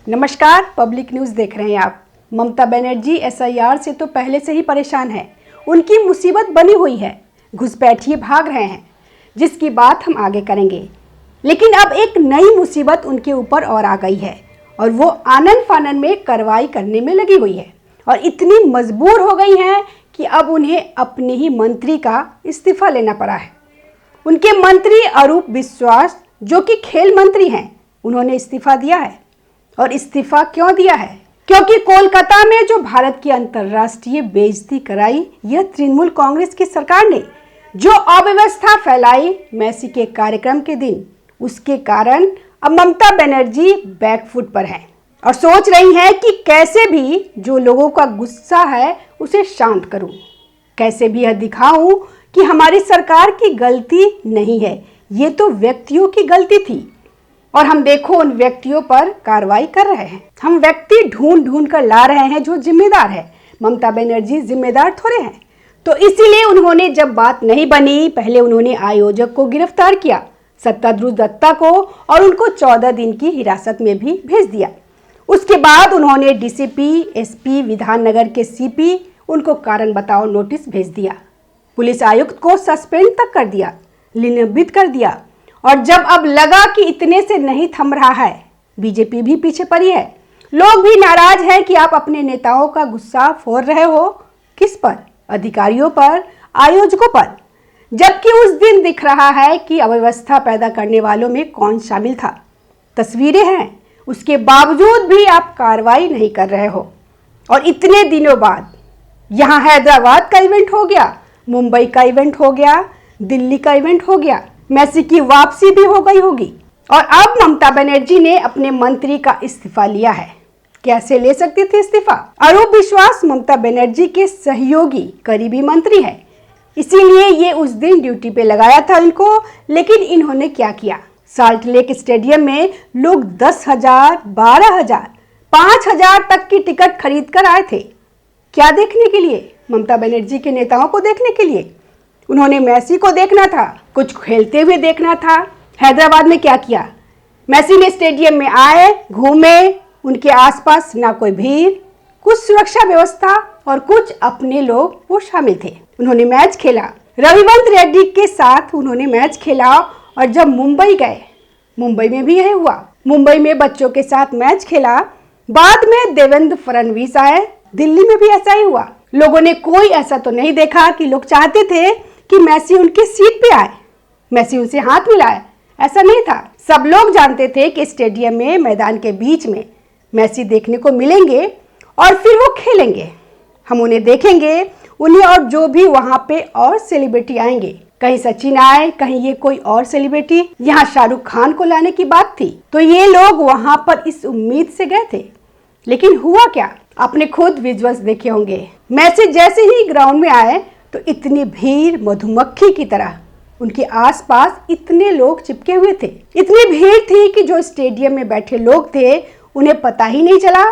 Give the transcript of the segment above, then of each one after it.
नमस्कार, public news देख रहे हैं आप। ममता बनर्जी एसआईआर से तो पहले से ही परेशान है। उनकी मुसीबत बनी हुई है, घुसपैठिए भाग रहे हैं, जिसकी बात हम आगे करेंगे। लेकिन अब एक नई मुसीबत उनके ऊपर और आ गई है और वो आनन फानन में कार्रवाई करने में लगी हुई है और इतनी मजबूर हो गई हैं कि अब उन्हें अपने ही मंत्री का इस्तीफा लेना पड़ा है। उनके मंत्री अरूप विश्वास, जो कि खेल मंत्री हैं, उन्होंने इस्तीफा दिया है। और इस्तीफा क्यों दिया है? क्योंकि कोलकाता में जो भारत की अंतर्राष्ट्रीय बेइज्जती कराई यह तृणमूल कांग्रेस की सरकार ने, जो अव्यवस्था फैलाई मेसी के कार्यक्रम के दिन, उसके कारण अब ममता बनर्जी बैकफुट पर हैं और सोच रही हैं कि कैसे भी जो लोगों का गुस्सा है उसे शांत करूं, कैसे भी यह दिखाऊं कि हमारी सरकार की गलती नहीं है, ये तो व्यक्तियों की गलती थी और हम देखो उन व्यक्तियों पर कार्रवाई कर रहे हैं। हम व्यक्ति ढूंढ ढूंढ कर ला रहे हैं जो जिम्मेदार है। ममता बनर्जी जिम्मेदार थोड़े हैं। तो इसीलिए उन्होंने जब बात नहीं बनी, पहले उन्होंने आयोजक को गिरफ्तार किया, सत्ताध्रुव दत्ता को, और उनको 14 दिन की हिरासत में भी भेज दिया। उसके बाद उन्होंने डीसीपी, एसपी, विधाननगर के सीपी, उनको कारण बताओ नोटिस भेज दिया। पुलिस आयुक्त को सस्पेंड तक कर दिया, निलंबित कर दिया। और जब अब लगा कि इतने से नहीं थम रहा है, बीजेपी भी पीछे पड़ी है, लोग भी नाराज हैं कि आप अपने नेताओं का गुस्सा फोड़ रहे हो। किस पर? अधिकारियों पर, आयोजकों पर। जबकि उस दिन दिख रहा है कि अव्यवस्था पैदा करने वालों में कौन शामिल था। तस्वीरें हैं, उसके बावजूद भी आप कार्रवाई नहीं कर रहे हो। और इतने दिनों बाद यहाँ हैदराबाद का इवेंट हो गया, मुंबई का इवेंट हो गया, दिल्ली का इवेंट हो गया, मेसी की वापसी भी हो गई होगी और अब ममता बनर्जी ने अपने मंत्री का इस्तीफा लिया है। कैसे ले सकती थी इस्तीफा? अरूप विश्वास ममता बनर्जी के सहयोगी करीबी मंत्री है, इसीलिए ये उस दिन ड्यूटी पे लगाया था इनको। लेकिन इन्होंने क्या किया? साल्ट लेक स्टेडियम में लोग 10,000, 12,000, 5,000 तक की टिकट खरीद कर आए थे। क्या देखने के लिए? ममता बनर्जी के नेताओं को देखने के लिए। उन्होंने मेसी को देखना था, कुछ खेलते हुए देखना था। हैदराबाद में क्या किया? मेसी ने स्टेडियम में आए, घूमे, उनके आसपास ना कोई भीड़, कुछ सुरक्षा व्यवस्था और कुछ अपने लोग वो शामिल थे। उन्होंने मैच खेला, रविवंत रेड्डी के साथ उन्होंने मैच खेला। और जब मुंबई गए, मुंबई में भी यही हुआ, मुंबई में बच्चों के साथ मैच खेला। बाद में देवेंद्र फडणवीस आए, दिल्ली में भी ऐसा ही हुआ। लोगों ने कोई ऐसा तो नहीं देखा कि लोग चाहते थे कि मेसी उनकी सीट पे आए, मेसी उनसे हाथ मिलाए, ऐसा नहीं था। सब लोग जानते थे कि स्टेडियम में, मैदान के बीच में मेसी देखने को मिलेंगे और फिर वो खेलेंगे। हम उन्हें देखेंगे, उन्हें, और जो भी वहाँ पे और सेलिब्रिटी आएंगे, कहीं सचिन आए, कहीं ये कोई और सेलिब्रिटी। यहाँ शाहरुख खान को लाने की बात थी, तो ये लोग वहाँ पर इस उम्मीद से गए थे। लेकिन हुआ क्या? आपने खुद विजुअल्स देखे होंगे। मेसी जैसे ही ग्राउंड में आए तो इतनी भीड़, मधुमक्खी की तरह उनके आसपास इतने लोग चिपके हुए थे। इतनी भीड़ थी कि जो स्टेडियम में बैठे लोग थे उन्हें पता ही नहीं चला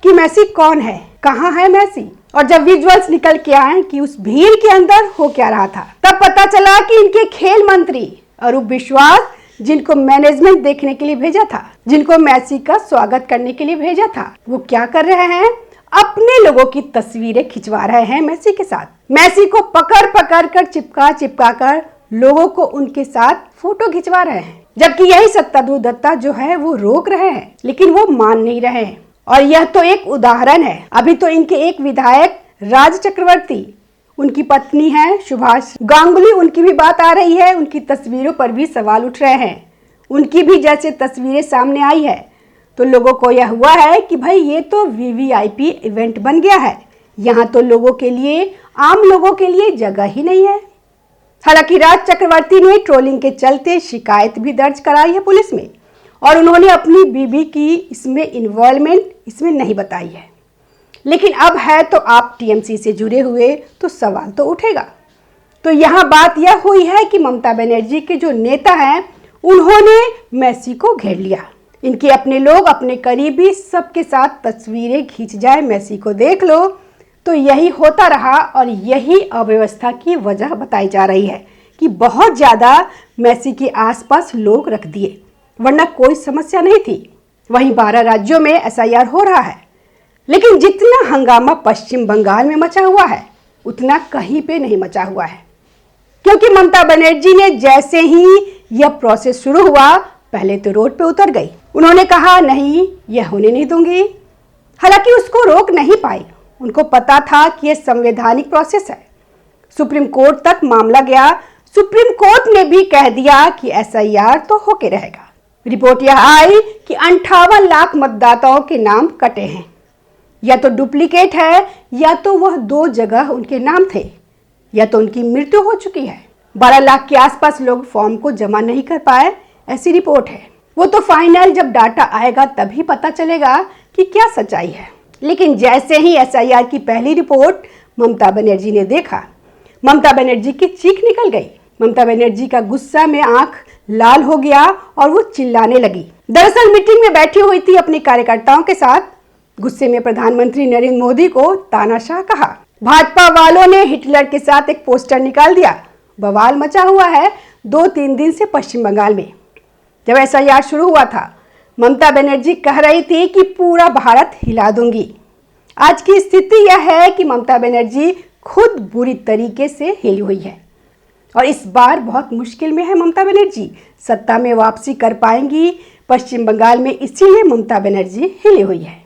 कि मेसी कौन है, कहाँ है मेसी। और जब विजुअल्स निकल के आए कि उस भीड़ के अंदर हो क्या रहा था, तब पता चला कि इनके खेल मंत्री अरूप विश्वास, जिनको मैनेजमेंट देखने के लिए भेजा था, जिनको मेसी का स्वागत करने के लिए भेजा था, वो क्या कर रहे हैं? अपने लोगों की तस्वीरें खिंचवा रहे हैं मेसी के साथ। मेसी को पकड़ पकड़ कर, चिपका कर लोगों को उनके साथ फोटो खिंचवा रहे हैं। जबकि यही सत्ताध्रुव दत्ता जो है वो रोक रहे हैं, लेकिन वो मान नहीं रहे हैं। और यह तो एक उदाहरण है। अभी तो इनके एक विधायक राज चक्रवर्ती, उनकी पत्नी है सुभाष गांगुली, उनकी भी बात आ रही है। उनकी तस्वीरों पर भी सवाल उठ रहे हैं। उनकी भी जैसे तस्वीरें सामने आई है तो लोगों को यह हुआ है कि भाई ये तो वीवीआईपी इवेंट बन गया है, यहाँ तो लोगों के लिए, आम लोगों के लिए जगह ही नहीं है। हालांकि राज चक्रवर्ती ने ट्रोलिंग के चलते शिकायत भी दर्ज कराई है पुलिस में और उन्होंने अपनी बीबी की इसमें इन्वॉल्वमेंट इसमें नहीं बताई है। लेकिन अब है तो आप टीएमसी से जुड़े हुए तो सवाल तो उठेगा। तो यहाँ बात यह हुई है कि ममता बनर्जी के जो नेता हैं उन्होंने मेसी को घेर लिया। इनके अपने लोग, अपने करीबी, सबके साथ तस्वीरें खींच जाए, मेसी को देख लो, तो यही होता रहा। और यही अव्यवस्था की वजह बताई जा रही है कि बहुत ज़्यादा मेसी के आसपास लोग रख दिए, वरना कोई समस्या नहीं थी। वहीं 12 राज्यों में एसआईआर हो रहा है, लेकिन जितना हंगामा पश्चिम बंगाल में मचा हुआ है उतना कहीं पे नहीं मचा हुआ है, क्योंकि ममता बनर्जी ने जैसे ही यह प्रोसेस शुरू हुआ पहले तो रोड पे उतर गई। उन्होंने कहा नहीं, यह होने नहीं दूंगी। हालांकि उसको रोक नहीं पाई, उनको पता था कि यह संवैधानिक प्रोसेस है। सुप्रीम कोर्ट तक मामला गया, सुप्रीम कोर्ट ने भी कह दिया कि एसआईआर तो होके रहेगा। रिपोर्ट यह आई कि 58 लाख मतदाताओं के नाम कटे हैं, या तो डुप्लीकेट है या तो वह 2 जगह उनके नाम थे, या तो उनकी मृत्यु हो चुकी है। 12 लाख के आसपास लोग फॉर्म को जमा नहीं कर पाए, ऐसी रिपोर्ट है। वो तो फाइनल जब डाटा आएगा तभी पता चलेगा कि क्या सच्चाई है। लेकिन जैसे ही एसआईआर की पहली रिपोर्ट ममता बनर्जी ने देखा, ममता बनर्जी की चीख निकल गई। ममता बनर्जी का गुस्सा में आंख लाल हो गया और वो चिल्लाने लगी। दरअसल मीटिंग में बैठी हुई थी अपने कार्यकर्ताओं के साथ। गुस्से में प्रधानमंत्री नरेंद्र मोदी को तानाशाह कहा। भाजपा वालों ने हिटलर के साथ एक पोस्टर निकाल दिया। बवाल मचा हुआ है 2-3 दिन से पश्चिम बंगाल में। जब एसआईआर शुरू हुआ था, ममता बनर्जी कह रही थी कि पूरा भारत हिला दूंगी। आज की स्थिति यह है कि ममता बनर्जी खुद बुरी तरीके से हिली हुई है और इस बार बहुत मुश्किल में है ममता बनर्जी। सत्ता में वापसी कर पाएंगी पश्चिम बंगाल में, इसीलिए ममता बनर्जी हिली हुई है।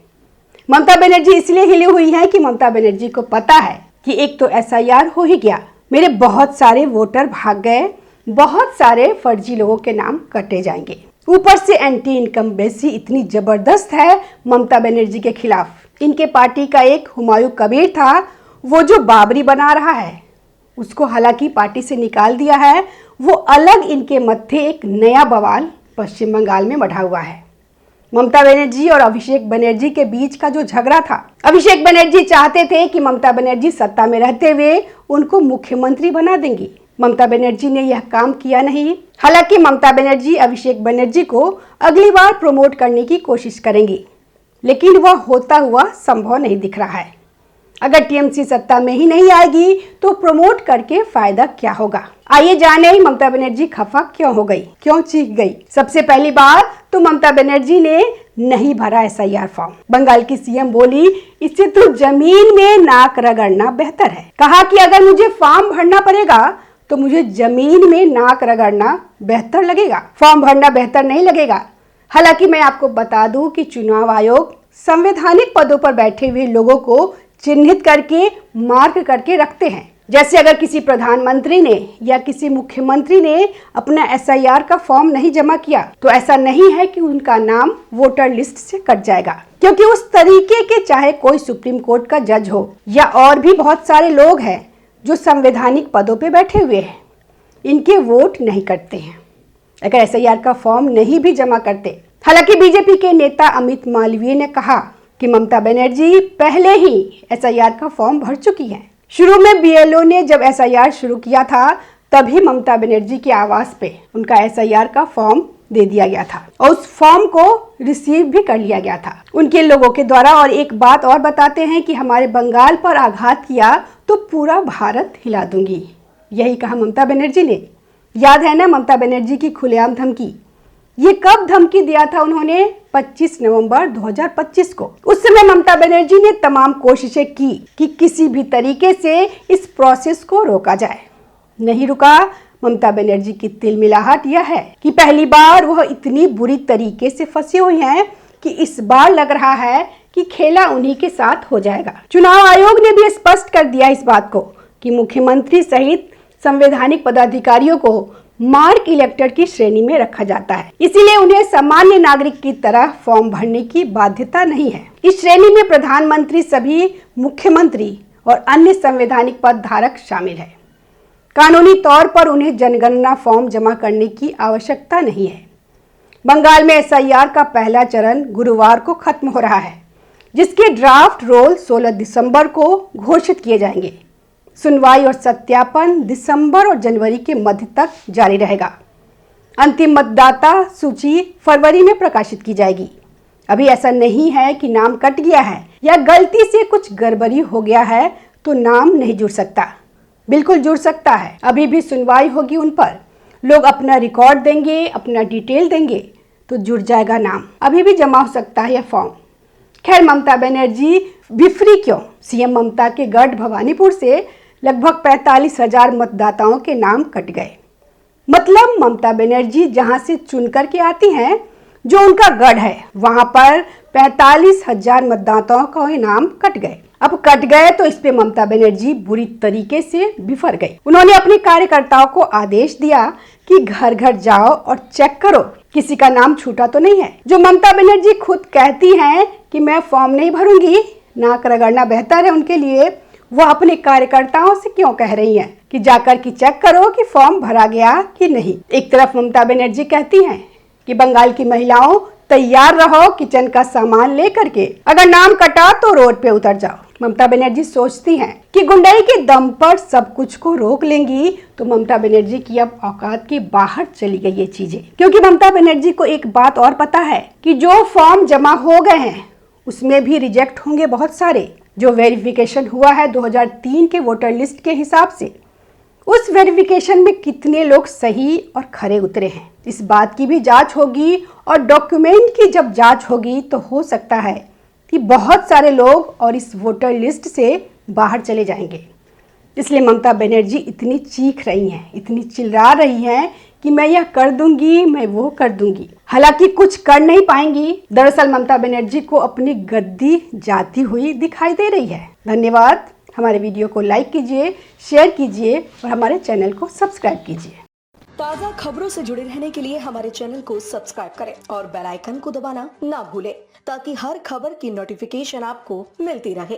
ममता बनर्जी इसलिए हिली हुई है कि ममता बनर्जी को पता है कि एक तो एसआईआर हो ही गया, मेरे बहुत सारे वोटर भाग गए, बहुत सारे फर्जी लोगों के नाम कटे जाएंगे। ऊपर से एंटी इनकम्बेंसी इतनी जबरदस्त है ममता बनर्जी के खिलाफ। इनके पार्टी का एक हुमायूं कबीर था, वो जो बाबरी बना रहा है उसको हालांकि पार्टी से निकाल दिया है। वो अलग इनके मत्थे एक नया बवाल पश्चिम बंगाल में बढ़ा हुआ है। ममता बनर्जी और अभिषेक बनर्जी के बीच का जो झगड़ा था, अभिषेक बनर्जी चाहते थे कि ममता बनर्जी सत्ता में रहते हुए उनको मुख्यमंत्री बना देंगी। ममता बनर्जी ने यह काम किया नहीं। हालांकि ममता बनर्जी अभिषेक बनर्जी को अगली बार प्रमोट करने की कोशिश करेंगी, लेकिन वह होता हुआ संभव नहीं दिख रहा है। अगर टीएमसी सत्ता में ही नहीं आएगी तो प्रमोट करके फायदा क्या होगा। आइए जाने ममता बनर्जी खफा क्यों हो गई, क्यों चीख गई। सबसे पहली बात तो ममता बनर्जी ने नहीं भरा एसआईआर फॉर्म। बंगाल की सीएम बोली, इससे तो जमीन में नाक रगड़ना बेहतर है। कहा कि अगर मुझे फॉर्म भरना पड़ेगा तो मुझे जमीन में नाक रगड़ना बेहतर लगेगा, फॉर्म भरना बेहतर नहीं लगेगा। हालांकि मैं आपको बता दूं कि चुनाव आयोग संवैधानिक पदों पर बैठे हुए लोगों को चिन्हित करके मार्क करके रखते हैं। जैसे अगर किसी प्रधानमंत्री ने या किसी मुख्यमंत्री ने अपना एसआईआर का फॉर्म नहीं जमा किया तो ऐसा नहीं है कि उनका नाम वोटर लिस्ट से कट जाएगा, क्योंकि उस तरीके के चाहे कोई सुप्रीम कोर्ट का जज हो या और भी बहुत सारे लोग हैं जो संवैधानिक पदों पे बैठे हुए हैं, इनके वोट नहीं कटते हैं अगर एसआईआर का फॉर्म नहीं भी जमा करते। हालांकि बीजेपी के नेता अमित मालवीय ने कहा कि ममता बनर्जी पहले ही एसआईआर का फॉर्म भर चुकी हैं। शुरू में बीएलओ ने जब एसआईआर शुरू किया था तभी ममता बनर्जी के आवास पे उनका एसआईआर का फॉर्म दे दिया गया था और उस फॉर्म को रिसीव भी कर लिया गया था उनके लोगों के द्वारा। और एक बात और बताते हैं कि हमारे बंगाल पर आघात किया तो पूरा भारत हिला दूंगी, यही कहा ममता बनर्जी ने। याद है ना ममता बनर्जी की खुलेआम धमकी। ये कब धमकी दिया था उन्होंने? 25 नवंबर 2025 को। उस समय ममता बनर्जी ने तमाम कोशिशें की कि किसी भी तरीके से इस प्रोसेस को रोका जाए। नहीं रुका। ममता बनर्जी की तिलमिलाहट यह है कि पहली बार वह इतनी बुरी तरीके से फंसी हुई हैं कि इस बार लग रहा है कि खेला उन्हीं के साथ हो जाएगा। चुनाव आयोग ने भी स्पष्ट कर दिया इस बात को कि मुख्यमंत्री सहित संवैधानिक पदाधिकारियों को मार्क इलेक्टर की श्रेणी में रखा जाता है, इसीलिए उन्हें सामान्य नागरिक की तरह फॉर्म भरने की बाध्यता नहीं है। इस श्रेणी में प्रधानमंत्री, सभी मुख्यमंत्री और अन्य संवैधानिक पद धारक शामिल है। कानूनी तौर पर उन्हें जनगणना फॉर्म जमा करने की आवश्यकता नहीं है। बंगाल में एसआईआर का पहला चरण गुरुवार को खत्म हो रहा है, जिसके ड्राफ्ट रोल 16 दिसंबर को घोषित किए जाएंगे। सुनवाई और सत्यापन दिसंबर और जनवरी के मध्य तक जारी रहेगा। अंतिम मतदाता सूची फरवरी में प्रकाशित की जाएगी। अभी ऐसा नहीं है कि नाम कट गया है या गलती से कुछ गड़बड़ी हो गया है तो नाम नहीं जुड़ सकता, बिल्कुल जुड़ सकता है। अभी भी सुनवाई होगी उन पर। लोग अपना रिकॉर्ड देंगे, अपना डिटेल देंगे, तो जुड़ जाएगा नाम। अभी भी जमा हो सकता है यह फॉर्म। खैर, ममता बनर्जी बिफरी क्यों? सीएम ममता के गढ़ भवानीपुर से लगभग 45,000 मतदाताओं के नाम कट गए। मतलब ममता बनर्जी जहां से चुन कर के आती हैं, जो उनका गढ़ है, वहां पर 45,000 मतदाताओं का नाम कट गए। अब कट गए तो इस पे ममता बनर्जी बुरी तरीके से बिफर गई। उन्होंने अपने कार्यकर्ताओं को आदेश दिया कि घर घर जाओ और चेक करो किसी का नाम छूटा तो नहीं है। जो ममता बनर्जी खुद कहती हैं कि मैं फॉर्म नहीं भरूंगी, नाक रगड़ना बेहतर है उनके लिए, वो अपने कार्यकर्ताओं से क्यों कह रही हैं कि जाकर के चेक करो कि फॉर्म भरा गया कि नहीं। एक तरफ ममता बनर्जी कहती हैं कि बंगाल की महिलाओं तैयार रहो किचन का सामान लेकर के, अगर नाम कटा तो रोड पे उतर जाओ। ममता बनर्जी सोचती हैं कि गुंडाई के दम पर सब कुछ को रोक लेंगी, तो ममता बनर्जी की अब औकात के बाहर चली गई ये चीजें। क्योंकि ममता बनर्जी को एक बात और पता है कि जो फॉर्म जमा हो गए हैं उसमें भी रिजेक्ट होंगे बहुत सारे। जो वेरिफिकेशन हुआ है 2003 के वोटर लिस्ट के हिसाब से, उस वेरिफिकेशन में कितने लोग सही और खरे उतरे हैं, इस बात की भी जांच होगी। और डॉक्यूमेंट की जब जांच होगी तो हो सकता है कि बहुत सारे लोग और इस वोटर लिस्ट से बाहर चले जाएंगे। इसलिए ममता बनर्जी इतनी चीख रही हैं, इतनी चिल्ला रही हैं कि मैं यह कर दूंगी, मैं वो कर दूंगी। हालांकि कुछ कर नहीं पाएंगी। दरअसल ममता बनर्जी को अपनी गद्दी जाती हुई दिखाई दे रही है। धन्यवाद। हमारे वीडियो को लाइक कीजिए, शेयर कीजिए और हमारे चैनल को सब्सक्राइब कीजिए। ताज़ा खबरों से जुड़े रहने के लिए हमारे चैनल को सब्सक्राइब करें और बेल आइकन को दबाना ना भूलें, ताकि हर खबर की नोटिफिकेशन आपको मिलती रहे।